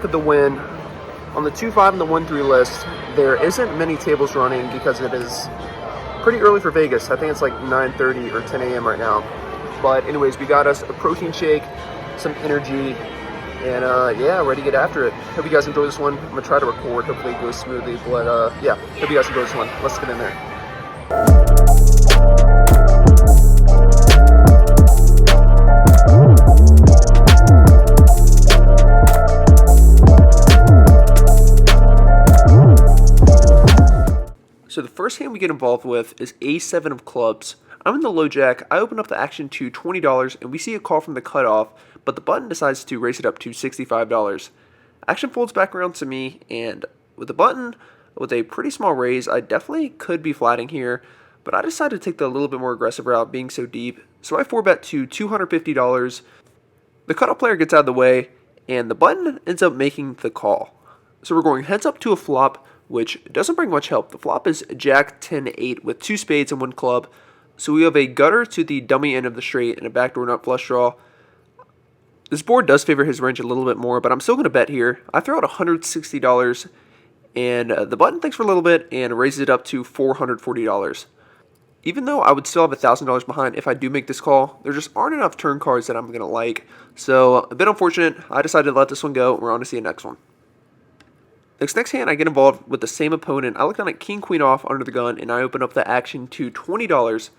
back at the Wynn. On the 2-5 and the 1-3 list, there isn't many tables running because it is pretty early for Vegas. I think it's like 9:30 or 10 a.m. right now. But anyways, we got us a protein shake, some energy, and yeah, ready to get after it. Hope you guys enjoy this one. I'm gonna try to record. Hopefully it goes smoothly. But yeah, hope you guys enjoy this one. Let's get in there. So the first hand we get involved with is A7 of clubs. I'm in the low jack. I open up the action to $20 and we see a call from the cutoff, but the button decides to raise it up to $65. Action folds back around to me, and with the button with a pretty small raise, I definitely could be flatting here, but I decided to take the little bit more aggressive route being so deep. So I 4-bet to $250. The cutoff player gets out of the way and the button ends up making the call. So we're going heads up to a flop, which doesn't bring much help. The flop is Jack 10-8 with 2 spades and 1 club. So we have a gutter to the dummy end of the straight and a backdoor nut flush draw. This board does favor his range a little bit more, but I'm still going to bet here. I throw out $160, and the button thinks for a little bit and raises it up to $440. Even though I would still have $1,000 behind if I do make this call, there just aren't enough turn cards that I'm going to like. So a bit unfortunate. I decided to let this one go. We're on to see the next one. This next hand, I get involved with the same opponent. I look down at King Queen off under the gun, and I open up the action to $20.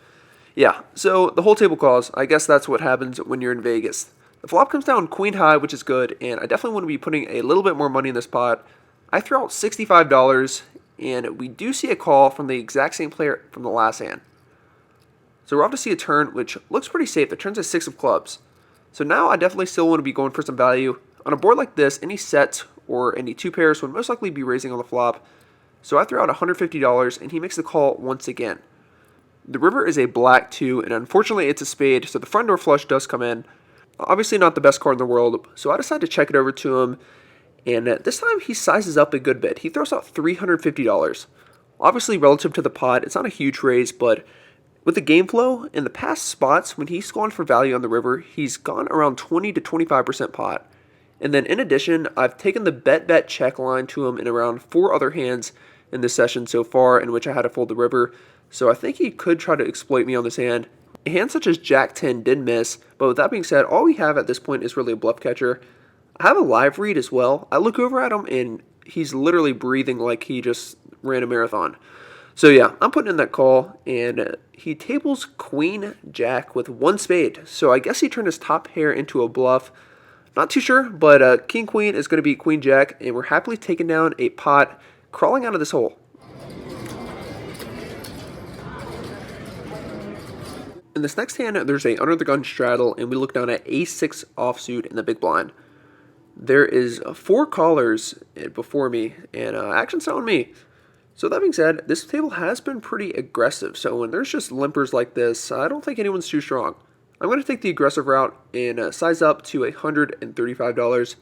Yeah, so the whole table calls. I guess that's what happens when you're in Vegas. The flop comes down Queen high, which is good, and I definitely want to be putting a little bit more money in this pot. I throw out $65, and we do see a call from the exact same player from the last hand. So we're off to see a turn, which looks pretty safe. The turn's a 6 of clubs. So now I definitely still want to be going for some value. On a board like this, any sets or any 2 pairs would most likely be raising on the flop. So I throw out $150, and he makes the call once again. The river is a black 2, and unfortunately it's a spade, so the front door flush does come in. Obviously not the best card in the world, so I decide to check it over to him, and this time he sizes up a good bit. He throws out $350. Obviously relative to the pot, it's not a huge raise, but with the game flow, in the past spots when he's gone for value on the river, he's gone around 20 to 25% pot. And then in addition, I've taken the bet check line to him in around 4 other hands in this session so far in which I had to fold the river. So I think he could try to exploit me on this hand. A hand such as Jack 10 did miss, but with that being said, all we have at this point is really a bluff catcher. I have a live read as well. I look over at him and he's literally breathing like he just ran a marathon. So yeah, I'm putting in that call, and he tables Queen Jack with 1 spade. So I guess he turned his top pair into a bluff. Not too sure, but King Queen is going to be Queen Jack, and we're happily taking down a pot, crawling out of this hole. In this next hand, there's a under the gun straddle, and we look down at A6 offsuit in the big blind. There is 4 callers before me, and action's not on me. So that being said, this table has been pretty aggressive, so when there's just limpers like this, I don't think anyone's too strong. I'm going to take the aggressive route and size up to $135.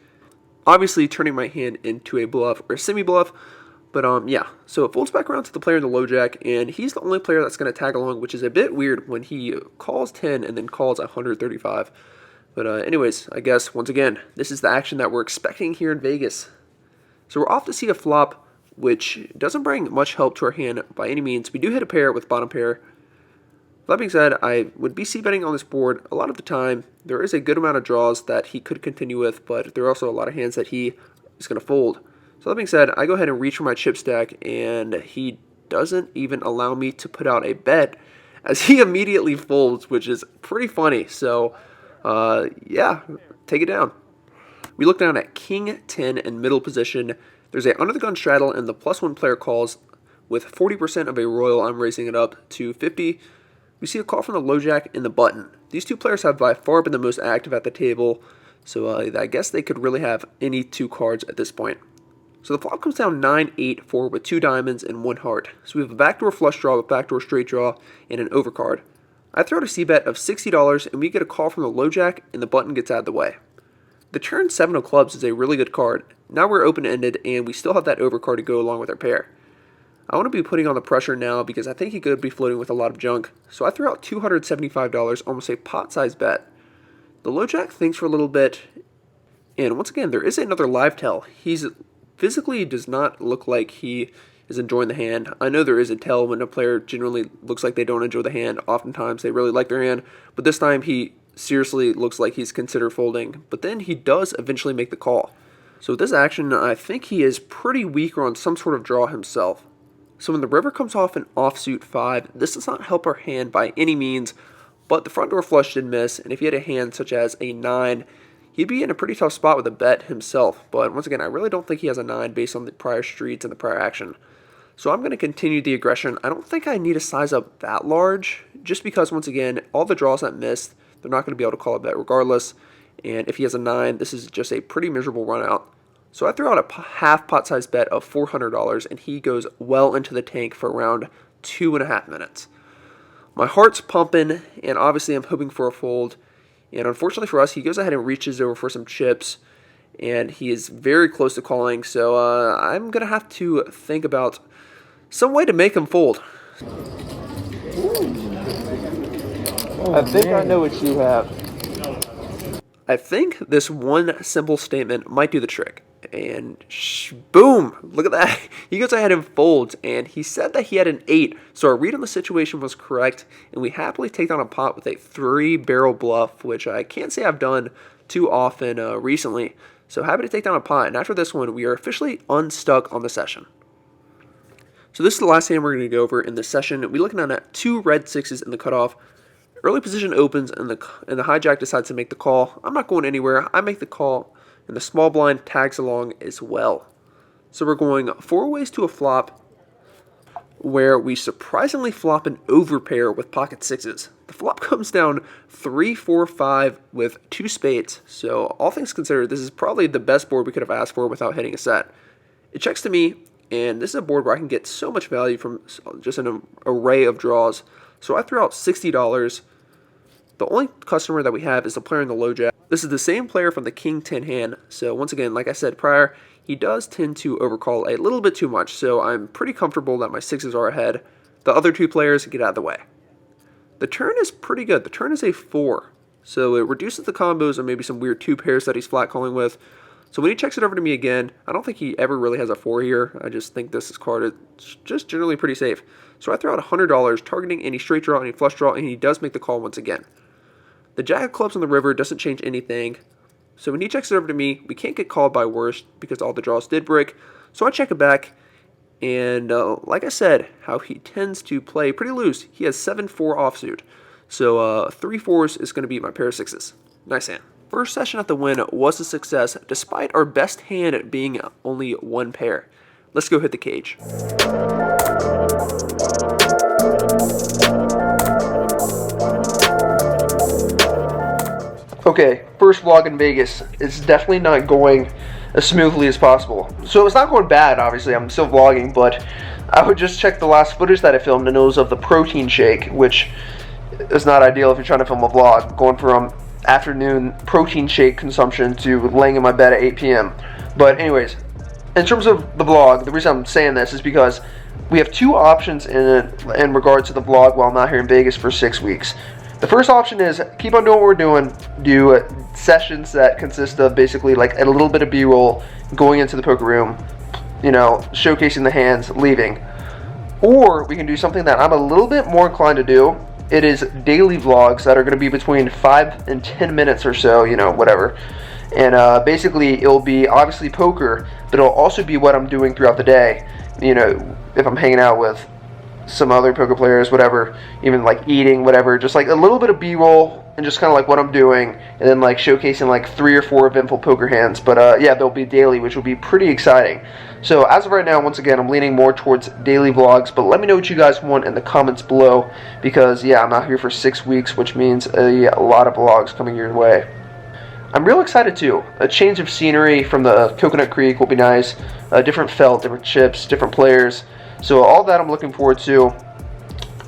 Obviously turning my hand into a bluff or a semi-bluff, but yeah. So it folds back around to the player in the low jack, and he's the only player that's going to tag along, which is a bit weird when he calls 10 and then calls 135. But anyways, I guess once again, this is the action that we're expecting here in Vegas. So we're off to see a flop, which doesn't bring much help to our hand by any means. We do hit a pair with bottom pair. That being said, I would be c-betting on this board a lot of the time. There is a good amount of draws that he could continue with, but there are also a lot of hands that he is going to fold. So that being said, I go ahead and reach for my chip stack, and he doesn't even allow me to put out a bet as he immediately folds, which is pretty funny. So yeah, take it down. We look down at King 10 in middle position. There's a under the gun straddle, and the +1 player calls with 40% of a royal. I'm raising it up to 50. We see a call from the low jack and the button. These 2 players have by far been the most active at the table, so I guess they could really have any 2 cards at this point. So the flop comes down 9-8-4 with 2 diamonds and 1 heart. So we have a backdoor flush draw with backdoor straight draw and an overcard. I throw out a c-bet of $60, and we get a call from the low jack, and the button gets out of the way. The turn 7 of clubs is a really good card. Now we're open-ended, and we still have that overcard to go along with our pair. I want to be putting on the pressure now because I think he could be floating with a lot of junk. So I threw out $275, almost a pot-sized bet. The low jack thinks for a little bit, And once again, there is another live tell. He's physically does not look like he is enjoying the hand. I know there is a tell when a player generally looks like they don't enjoy the hand. Oftentimes they really like their hand, but this time he seriously looks like he's considered folding. But then he does eventually make the call. So with this action, I think he is pretty weak or on some sort of draw himself. So when the river comes off an offsuit 5, this does not help our hand by any means, but the front door flush did miss, and if he had a hand such as a 9, he'd be in a pretty tough spot with a bet himself. But once again, I really don't think he has a 9 based on the prior streets and the prior action. So I'm going to continue the aggression. I don't think I need to size up that large, just because, once again, all the draws that missed, they're not going to be able to call a bet regardless. And if he has a 9, this is just a pretty miserable run out. So I threw out a half pot size bet of $400, and he goes well into the tank for around 2.5 minutes. My heart's pumping, and obviously I'm hoping for a fold. And unfortunately for us, he goes ahead and reaches over for some chips, and he is very close to calling. So I'm going to have to think about some way to make him fold. I think I know what you have. I think this one simple statement might do the trick. And boom, look at that. He goes ahead and folds, and he said that he had an 8, so our read on the situation was correct, and we happily take down a pot with a 3-barrel bluff, which I can't say I've done too often recently. So happy to take down a pot, and after this one, we are officially unstuck on the session. So this is the last hand we're going to go over in this session. We're looking at 2 red 6s in the cutoff. Early position opens, and the hijack decides to make the call. I'm not going anywhere. I make the call, and the small blind tags along as well. So we're going 4 ways to a flop, where we surprisingly flop an overpair with pocket 6s. The flop comes down 3, 4, 5 with 2 spades. So all things considered, this is probably the best board we could have asked for without hitting a set. It checks to me, and this is a board where I can get so much value from just an array of draws. So I threw out $60. The only customer that we have is the player in the low jack. This is the same player from the King 10 hand. So once again, like I said prior, he does tend to overcall a little bit too much. So I'm pretty comfortable that my 6s are ahead. The other 2 players get out of the way. The turn is pretty good. The turn is a 4. So it reduces the combos or maybe some weird 2 pairs that he's flat calling with. So when he checks it over to me again, I don't think he ever really has a 4 here. I just think this card is just generally pretty safe. So I throw out $100, targeting any straight draw, any flush draw, and he does make the call once again. The jack of clubs on the river doesn't change anything. So when he checks it over to me, we can't get called by worst because all the draws did break. So I check it back, and like I said, how he tends to play pretty loose. He has 7-4 offsuit. So 3 4s is going to be my pair of 6s. Nice hand. First session at the Wynn was a success, despite our best hand being only 1 pair. Let's go hit the cage. Okay, first vlog in Vegas. It's definitely not going as smoothly as possible. So it's not going bad, obviously, I'm still vlogging, but I would just check the last footage that I filmed, and it was of the protein shake, which is not ideal if you're trying to film a vlog, going from afternoon protein shake consumption to laying in my bed at 8 p.m. But anyways, in terms of the vlog, the reason I'm saying this is because we have 2 options in regards to the vlog while I'm out here in Vegas for 6 weeks. The first option is keep on doing what we're doing, do sessions that consist of basically like a little bit of B-roll, going into the poker room, you know, showcasing the hands, leaving. Or we can do something that I'm a little bit more inclined to do. It is daily vlogs that are going to be between 5 and 10 minutes or so, you know, whatever. And basically it'll be obviously poker, but it'll also be what I'm doing throughout the day. You know, if I'm hanging out with some other poker players, whatever, even like eating, whatever, just like a little bit of B-roll and just kind of like what I'm doing, and then like showcasing like 3 or 4 eventful poker hands. But yeah, they'll be daily, which will be pretty exciting. So as of right now, once again, I'm leaning more towards daily vlogs, but let me know what you guys want in the comments below, because yeah, I'm out here for 6 weeks, which means a lot of vlogs coming your way. I'm real excited too. A change of scenery from the Coconut Creek will be nice. Different felt, different chips, different players. So all that I'm looking forward to.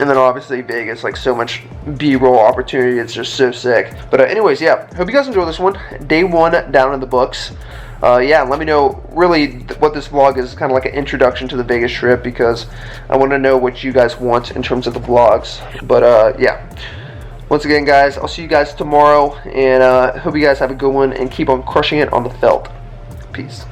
And then obviously Vegas, like so much B-roll opportunity. It's just so sick. But anyways, yeah. Hope you guys enjoy this one. Day 1 down in the books. Yeah, let me know really what this vlog is, kind of like an introduction to the Vegas trip, because I want to know what you guys want in terms of the vlogs. But yeah. Once again, guys, I'll see you guys tomorrow, and hope you guys have a good one and keep on crushing it on the felt. Peace.